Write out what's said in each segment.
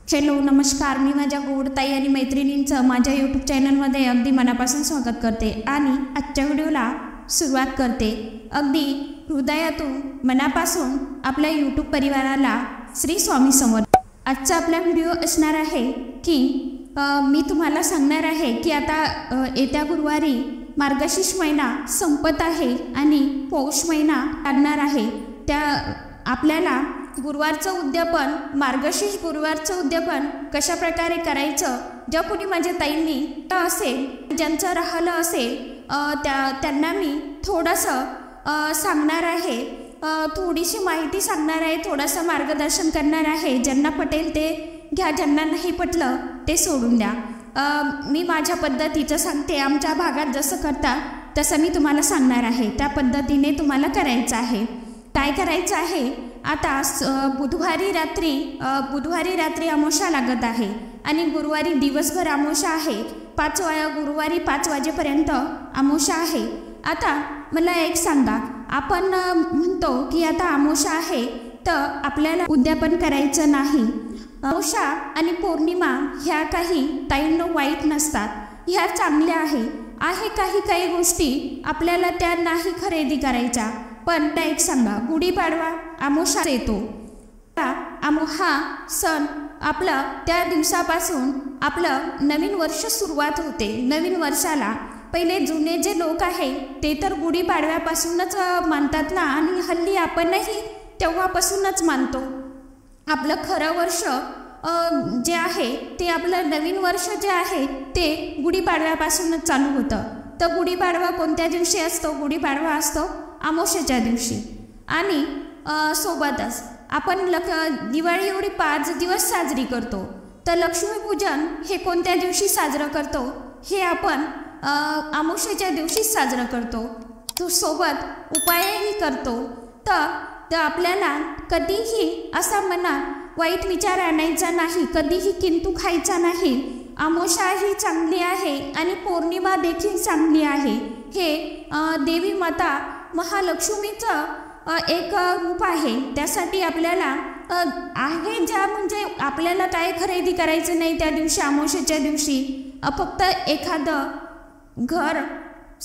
Hello नमस्कार, मी माझ्या गोड ताई आणि मैत्रिणींचं माझ्या यूट्यूब चॅनलमध्ये अगदी मनापासून स्वागत करते आणि आजच्या व्हिडिओला सुरुवात करते। अगदी हृदयातून मनापासून आपल्या यूट्यूब परिवाराला श्री स्वामी समर्थ। आजचा आपला व्हिडिओ असणार आहे की मी तुम्हाला सांगणार आहे की आता येत्या गुरुवारी मार्गशीर्ष महिना संपत आहे आणि पौष महिना लागणार आहे। त्या आपल्याला गुरुवारचं उद्यापन, मार्गशीर्ष गुरुवारचं उद्यापन कशा प्रकारे करायचं, ज्या कोणी माझ्या ताईंनी असेल, ज्यांचं राहिलं असेल त्यांना मी थोडंसं सांगणार आहे, थोडीशी माहिती सांगणार आहे, थोडंसं मार्गदर्शन करणार आहे। ज्यांना पटेल ते घ्या, ज्यांना नाही पटलं ते सोडून द्या। मी माझ्या पद्धतीचं सांगते, आमच्या भागात जसं करतात तसं मी तुम्हाला सांगणार आहे, त्या पद्धतीने तुम्हाला करायचं आहे। काय करायचं आहे, आता बुधवारी रात्री अमावस्या लागत आहे आणि गुरुवारी दिवसभर अमावस्या आहे। गुरुवारी 5 वाजेपर्यंत अमावस्या आहे। आता मला एक सांगा, आपण म्हणतो की आता अमावस्या आहे तर आपल्याला उद्यापन करायचं नाही। अमावस्या आणि पौर्णिमा ह्या काही ताईंनो वाईट नसतात, ह्या चांगल्या आहे काही गोष्टी आपल्याला त्या नाही खरेदी करायच्या। पण त्या एक सांगा, गुढीपाडवा अमावस्या येतो, हा सण आपला त्या दिवसापासून आपलं नवीन वर्ष सुरुवात होते। नवीन वर्षाला पहिले जुने जे लोक आहे ते तर गुढीपाडव्यापासूनच मानतात ना, आणि हल्ली आपणही तेव्हापासूनच मानतो। आपलं खरं वर्ष जे आहे ते आपलं नवीन वर्ष जे आहे ते गुढीपाडव्यापासूनच चालू होतं। तर गुढीपाडवा कोणत्या दिवशी असतो? गुढीपाडवा असतो अमावस्येच्या दिवशी। आणि सोबतच आपण दिवाळी एवढी 5 दिवस साजरी करतो, तर लक्ष्मीपूजन हे कोणत्या दिवशी साजरं करतो? हे आपण अमावस्येच्या दिवशीच साजरं करतो। तो सोबत उपायही करतो। तर आपल्याला कधीही असा मनात वाईट विचार आणायचा नाही, कधीही किंतु खायचा नाही। अमावस्या ही चांगली आहे आणि पौर्णिमा देखील चांगली आहे। हे देवी माता महालक्ष्मीचं एक रूप आहे। त्यासाठी आपल्याला आहे ज्या म्हणजे आपल्याला काय खरेदी करायचं नाही त्या दिवशी, अमावस्येच्या दिवशी फक्त एखादं घर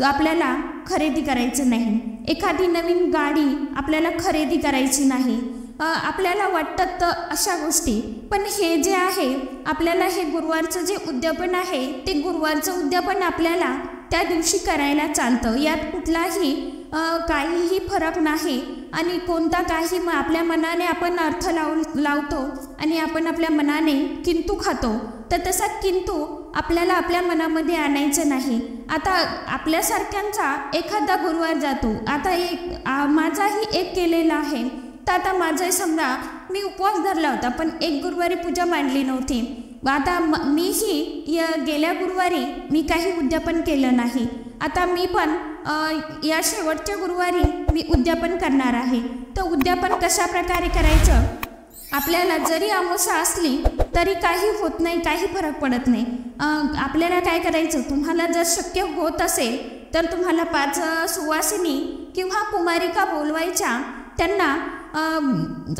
आपल्याला खरेदी करायचं नाही, एखादी नवीन गाडी आपल्याला खरेदी करायची नाही। आपल्याला वाटतं तर अशा गोष्टी, पण हे जे आहे आपल्याला हे गुरुवारचं जे उद्यापन आहे ते गुरुवारचं उद्यापन आपल्याला त्या दिवशी करायला चालतं। यात कुठलाही काहीही फरक नाही आणि कोणता काही आपल्या मनाने आपण अर्थ लावतो आणि आपण आपल्या मनाने किंतु खातो, तर तसा किंतु आपल्याला आपल्या मनामध्ये आणायचं नाही। आता आपल्यासारख्यांचा एखादा गुरुवार जातो, आता माझाही एक केलेला आहे, तर आता माझं समजा मी उपवास धरला होता पण एक गुरुवारी पूजा मांडली नव्हती। आता मीही गेल्या गुरुवारी मी काही उद्यापन केलं नाही, आता मी पण या शेवटच्या गुरुवारी मी उद्यापन करणार आहे। तर उद्यापन कशा प्रकारे करायचं, आपल्याला जरी अमावस्या असली तरी काही होत नाही, काही फरक पडत नाही। आपल्याला काय करायचं, तुम्हाला जर शक्य होत असेल तर तुम्हाला 5 सुवासिनी किंवा कुमारिका बोलवायच्या, त्यांना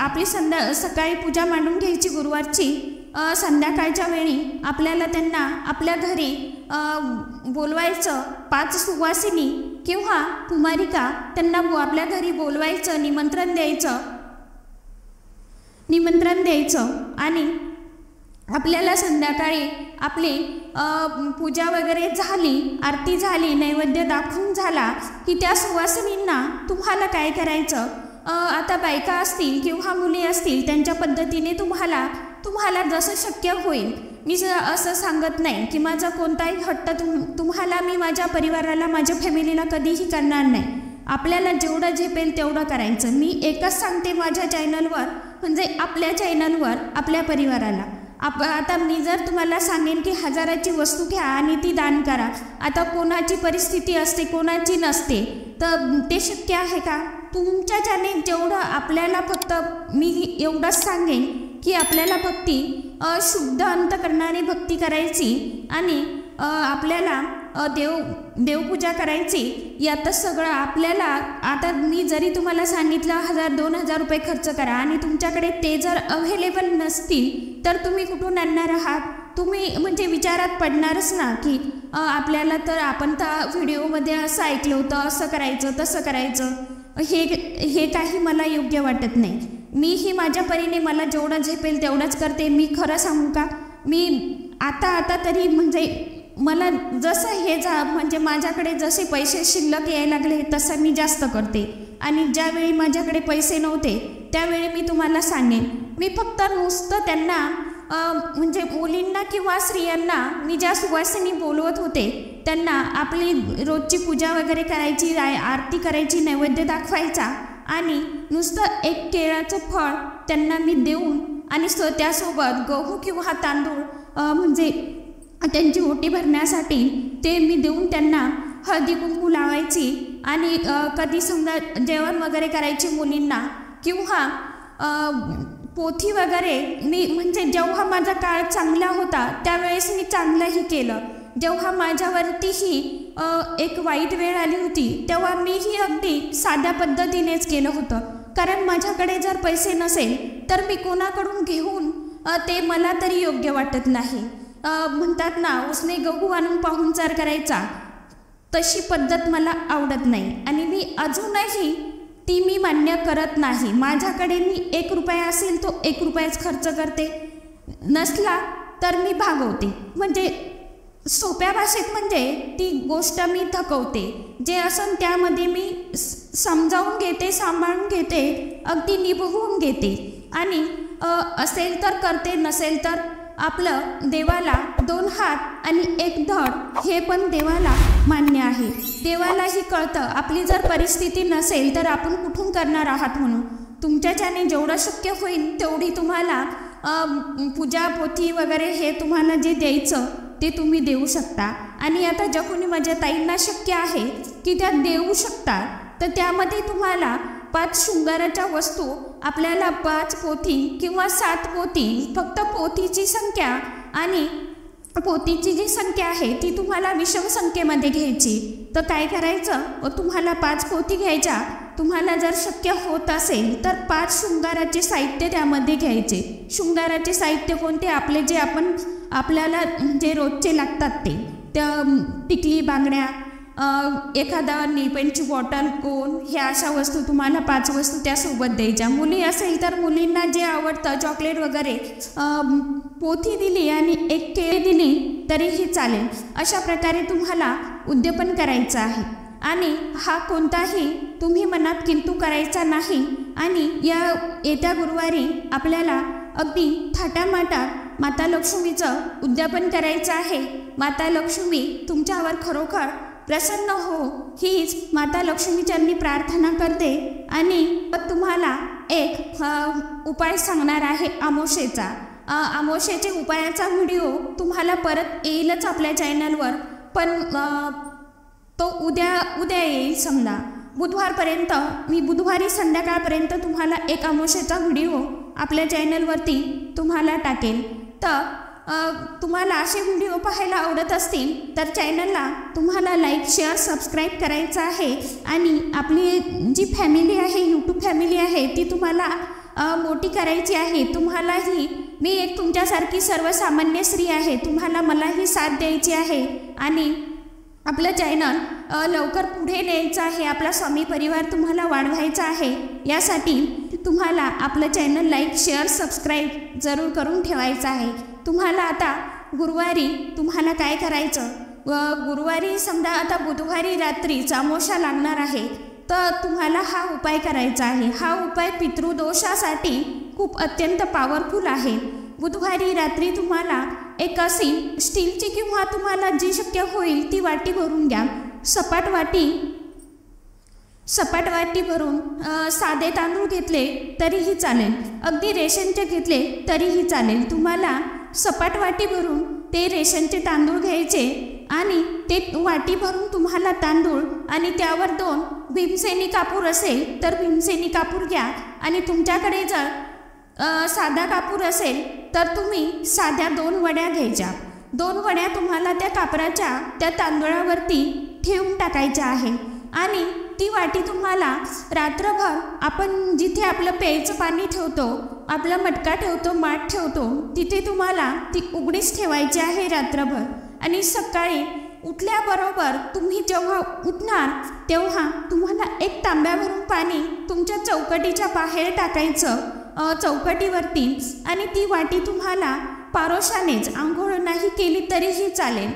आपली सकाळी पूजा मांडून घ्यायची गुरुवारची, संध्याकाळच्या वेळी आपल्याला त्यांना आपल्या घरी बोलवायचं। 5 सुवासिनी किंवा कुमारिका त्यांना आपल्या घरी बोलवायचं, निमंत्रण द्यायचं आणि आपल्याला संध्याकाळी आपली पूजा वगैरे झाली, आरती झाली, नैवेद्य दाखवून झाला की त्या सुवासिनींना तुम्हाला काय करायचं, आता बायका असतील किंवा मुली असतील त्यांच्या पद्धतीने तुम्हाला जसं शक्य होईल, मी असं सांगत नाही की माझा कोणताही हट्ट तुम्हाला मी माझ्या परिवाराला, माझ्या फॅमिलीला कधीही करणार नाही। आपल्याला जेवढं झेपेल तेवढं करायचं। मी एकच सांगते माझ्या चॅनलवर, म्हणजे आपल्या चॅनलवर आपल्या परिवाराला, आता मी जर तुम्हाला सांगेन की 1000ची वस्तू घ्या आणि ती दान करा, आता कोणाची परिस्थिती असते कोणाची नसते, तर ते शक्य आहे का? तुमच्याच्याने जेवढं आपल्याला, फक्त मी एवढंच सांगेन की आपल्याला भक्ती शुद्ध अंतकरणाने भक्ती करायची आणि आपल्याला देवपूजा करायची, यात सगळं आपल्याला आता मी जरी तुम्हाला सांगितलं 1000-2000 रुपये खर्च करा आणि तुमच्याकडे ते जर अवेलेबल नसतील तर तुम्ही कुठून आणणार आहात? तुम्ही म्हणजे विचारात पडणारच ना की आपल्याला तर आपण तर व्हिडिओमध्ये असं ऐकलं होतं, असं करायचं तसं करायचं. हे काही मला योग्य वाटत नाही. मीही माझ्या परीने मला जेवढं झेपेल तेवढंच करते. मी खरं सांगू का, मी आता तरी म्हणजे मला जसं म्हणजे माझ्याकडे जसे पैसे शिल्लक यायला लागले तसं मी जास्त करते. आणि ज्यावेळी माझ्याकडे पैसे नव्हते त्यावेळी मी तुम्हाला सांगेन, मी फक्त नुसतं त्यांना म्हणजे मुलींना किंवा स्त्रियांना मी ज्या सुवासिनी बोलवत होते त्यांना आपली रोजची पूजा वगैरे करायची, आरती करायची, नैवेद्य दाखवायचा आणि नुसतं एक केळाचं फळ त्यांना मी देऊन आणि त्यासोबत गहू किंवा तांदूळ म्हणजे त्यांची ओटी भरण्यासाठी ते मी देऊन त्यांना हळदी कुंकू लावायची आणि कधी समजा जेवण वगैरे करायची मुलींना किंवा पोथी वगैरे मी म्हणजे जेव्हा माझा काळ चांगला होता त्यावेळेस मी चांगलंही केलं. जेव्हा माझ्यावरतीही एक वाईट वेळ आली होती तेव्हा मीही अगदी साध्या पद्धतीनेच केलं होतं. कारण माझ्याकडे जर पैसे नसेल तर मी कोणाकडून घेऊन ते मला तरी योग्य वाटत नाही. म्हणतात ना, उसने गहू आणून पाहुणचार करायचा, तशी पद्धत मला आवडत नाही आणि मी अजूनही ती मी मान्य करत नाही. माझ्याकडे मी 1 रुपया असेल तो 1 रुपयाच खर्च करते, नसला तर मी भागवते. म्हणजे सोप्या भाषेत म्हणजे ती गोष्ट मी थकवते. जे असन त्यामध्ये मी समजावून घेते, सांभाळून घेते, अगदी निभवून घेते आणि असेल तर करते, नसेल तर आपलं देवाला 2 हात आणि 1 धड हे पण देवाला मान्य आहे. देवालाही कळतं आपली जर परिस्थिती नसेल तर आपण कुठून करणार आहात म्हणून. तुमच्याच्याने जेवढं शक्य होईल तेवढी तुम्हाला पूजा पोथी वगैरे हे तुम्हाला जे द्यायचं ते तुम्ही देऊ शकता. आणि आता ज्या कोणी माझ्या ताईंना शक्य आहे की त्या देऊ शकतात तर त्यामध्ये तुम्हाला 5 शृंगाराच्या वस्तू आपल्याला 5 पोथी किंवा 7 पोथी, फक्त पोथीची संख्या आणि पोथीची जी संख्या आहे ती तुम्हाला विषम संख्येमध्ये घ्यायची. तर काय करायचं, तुम्हाला 5 पोथी घ्यायच्या. तुम्हाला जर शक्य होत असेल तर 5 शृंगाराचे साहित्य त्यामध्ये घ्यायचे. शृंगाराचे साहित्य कोणते, आपले जे आपल्याला जे रोजचे लागतात ते टिकली, बांगड्या, एखादा नीलपेंटची बॉटल, कोन, ह्या अशा वस्तू तुम्हाला 5 वस्तू त्यासोबत द्यायच्या. मुली असेल तर मुलींना जे आवडतं चॉकलेट वगैरे, पोथी दिली आणि 1 केळी दिली तरीही चालेल. अशा प्रकारे तुम्हाला उद्यापन करायचं आहे आणि हा कोणताही तुम्ही मनात किंतु करायचा नाही. आणि या येत्या गुरुवारी आपल्याला अगदी थाटामाटात माता लक्ष्मीचं उद्यापन करायचं आहे. माता लक्ष्मी तुमच्यावर खरोखर प्रसन्न हो हीच माता लक्ष्मीचरणी प्रार्थना करते. आणि तुम्हाला एक उपाय सांगणार आहे अमावस्येचा. अमावस्येचे उपायाचा व्हिडिओ तुम्हाला परत येईलच आपल्या चॅनलवर, पण तो उद्या येईल. समजा बुधवारपर्यंत, मी बुधवारी संध्याकाळपर्यंत तुम्हाला एक अमावस्येचा व्हिडिओ आपल्या चॅनलवरती तुम्हाला टाकेल. तर तुम्हाला असे व्हिडिओ पाहायला आवडत असतील तर चॅनलला तुम्हाला लाईक, शेअर, सबस्क्राईब करायचं आहे. आणि आपली जी फॅमिली आहे, यूट्यूब फॅमिली आहे, ती तुम्हाला मोठी करायची आहे. तुम्हालाही मी एक तुमच्यासारखी सर्वसामान्य स्त्री आहे, तुम्हाला मलाही साथ द्यायची आहे आणि आपलं चॅनल लवकर पुढे न्यायचं आहे. आपला स्वामी परिवार तुम्हाला वाढवायचा आहे. यासाठी तुम्हाला आपलं चॅनल लाईक, शेअर, सबस्क्राईब जरूर करून ठेवायचं आहे. तुम्हाला आता गुरुवारी तुम्हाला काय करायचं, गुरुवारी समजा आता बुधवारी रात्रीच अमावस्या लागणार आहे तर तुम्हाला हा उपाय करायचा आहे. हा उपाय पितृदोषासाठी खूप अत्यंत पॉवरफुल आहे. बुधवारी रात्री तुम्हाला एक अशी स्टीलची किंवा तुम्हाला जी शक्य होईल ती वाटी भरून घ्या. सपाट वाटी भरून साधे तांदूळ घेतले तरीही चालेल, अगदी रेशनचे घेतले तरीही चालेल. तुम्हाला सपाट वाटी भरून ते रेशनचे तांदूळ घ्यायचे आणि ते वाटी भरून तुम्हाला तांदूळ आणि त्यावर 2 भीमसेनी कापूर असेल तर भीमसेनी कापूर घ्या. आणि तुमच्याकडे जर साधा कापूर असेल तर तुम्ही साध्या 2 वड्या घ्यायच्या. 2 वड्या तुम्हाला त्या कापराच्या त्या तांदूळावरती ठेवून टाकायच्या आहे आणि ती वाटी तुम्हाला रात्रभर आपण जिथे आपलं प्यायचं पाणी ठेवतो, आपला मटका ठेवतो, माठ ठेवतो, तिथे तुम्हाला ती उघडीच ठेवायची आहे रात्रभर. आणि सकाळी उठल्याबरोबर तुम्ही जेव्हा उठणार तेव्हा तुम्हाला 1 तांब्यावरून पाणी तुमच्या चौकटीच्या बाहेर टाकायचं चौकटीवरती. आणि ती वाटी तुम्हाला पारोशानेच, आंघोळ नाही केली तरीही चालेल,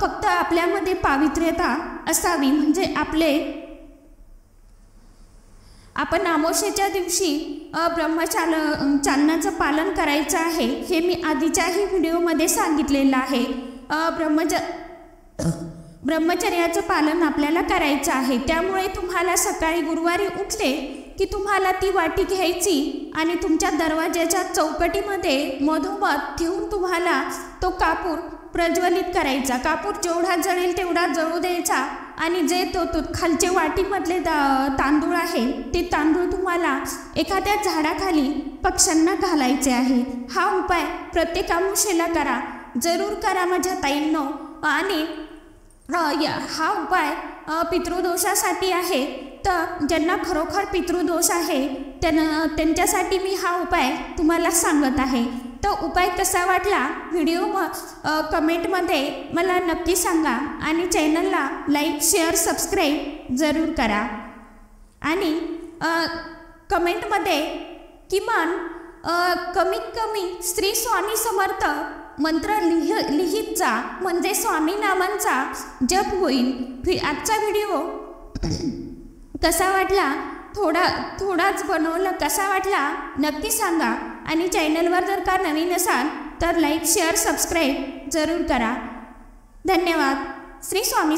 फक्त आपल्यामध्ये पावित्र्यता असावी. म्हणजे आपण अमावस्येच्या दिवशी चालनाचं पालन करायचं आहे. हे मी आधीच्याही व्हिडिओमध्ये सांगितलेलं आहे. ब्रह्मचर्याचं पालन आपल्याला करायचं आहे. त्यामुळे तुम्हाला सकाळी गुरुवारी उठले की तुम्हाला ती वाटी घ्यायची आणि तुमच्या दरवाजाच्या चौकटीमध्ये मधोमध ठेवून तुम्हाला तो कापूर प्रज्वलित करायचा. कापूर जेवढा जळेल तेवढा जळू द्यायचा आणि जे तो खालचे वाटीमधले तांदूळ आहे ते तांदूळ तुम्हाला एखाद्या झाडाखाली पक्ष्यांना घालायचे आहे. हा उपाय प्रत्येक अमावस्येला करा, जरूर करा माझ्या ताईंनो. आणि हा उपाय पितृदोषासाठी आहे. तर ज्यांना खरोखर पितृदोष आहे त्यांच्यासाठी मी हा उपाय तुम्हाला सांगत आहे. तो उपाय कसा वाटला व्हिडिओ कमेंटमध्ये मला नक्की सांगा आणि चॅनलला लाईक, शेअर, सबस्क्राईब जरूर करा. आणि कमेंटमध्ये किमान कमीत कमी श्री स्वामी समर्थ मंत्र लिहित जा, म्हणजे स्वामी नामांचा जप होईल. आजचा व्हिडिओ कसा वाटला, थोडाच बनवलं, कसा वाटला नक्की सांगा. आणि चॅनलवर जर का नवीन असाल तर लाईक, शेअर, सबस्क्राईब जरूर करा. धन्यवाद. श्री स्वामी